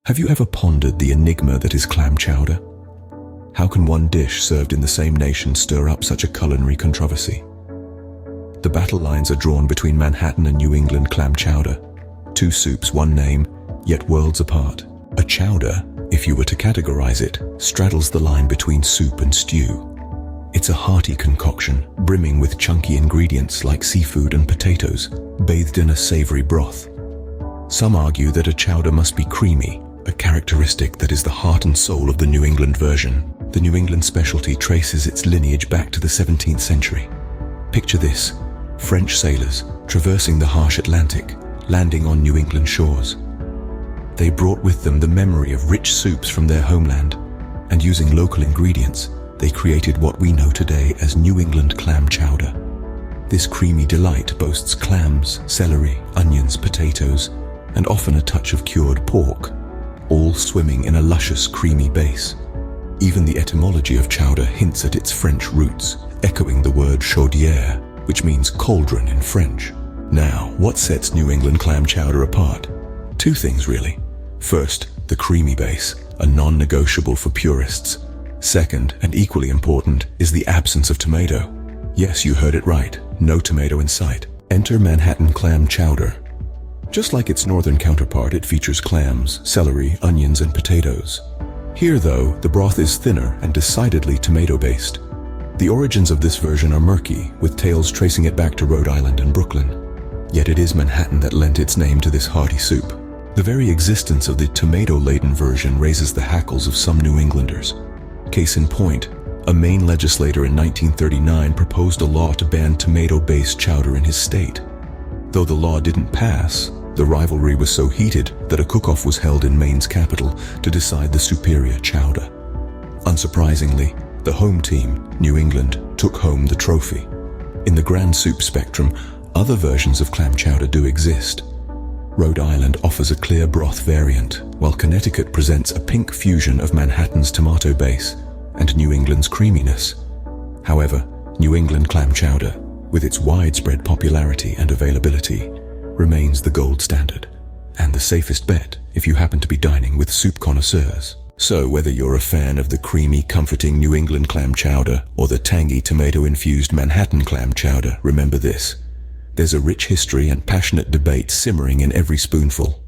Have you ever pondered the enigma that is clam chowder? How can one dish served in the same nation stir up such a culinary controversy? The battle lines are drawn between Manhattan and New England clam chowder. Two soups, one name, yet worlds apart. A chowder, if you were to categorize it, straddles the line between soup and stew. It's a hearty concoction, brimming with chunky ingredients like seafood and potatoes, bathed in a savory broth. Some argue that a chowder must be creamy, a characteristic that is the heart and soul of the New England version. The New England specialty traces its lineage back to the 17th century. Picture this: French sailors traversing the harsh Atlantic, landing on New England shores. They brought with them the memory of rich soups from their homeland, and using local ingredients, they created what we know today as New England clam chowder. This creamy delight boasts clams, celery, onions, potatoes, and often a touch of cured pork, all swimming in a luscious, creamy base. Even the etymology of chowder hints at its French roots, echoing the word chaudiere, which means cauldron in French. Now, what sets New England clam chowder apart? Two things, really. First, the creamy base, a non-negotiable for purists. Second, and equally important, is the absence of tomato. Yes, you heard it right, no tomato in sight. Enter Manhattan clam chowder. Just like its northern counterpart, it features clams, celery, onions, and potatoes. Here, though, the broth is thinner and decidedly tomato-based. The origins of this version are murky, with tales tracing it back to Rhode Island and Brooklyn. Yet it is Manhattan that lent its name to this hearty soup. The very existence of the tomato-laden version raises the hackles of some New Englanders. Case in point, a Maine legislator in 1939 proposed a law to ban tomato-based chowder in his state. Though the law didn't pass, the rivalry was so heated that a cook-off was held in Maine's capital to decide the superior chowder. Unsurprisingly, the home team, New England, took home the trophy. In the grand soup spectrum, other versions of clam chowder do exist. Rhode Island offers a clear broth variant, while Connecticut presents a pink fusion of Manhattan's tomato base and New England's creaminess. However, New England clam chowder, with its widespread popularity and availability, remains the gold standard, and the safest bet if you happen to be dining with soup connoisseurs. So whether you're a fan of the creamy, comforting New England clam chowder or the tangy, tomato-infused Manhattan clam chowder, remember this: there's a rich history and passionate debate simmering in every spoonful.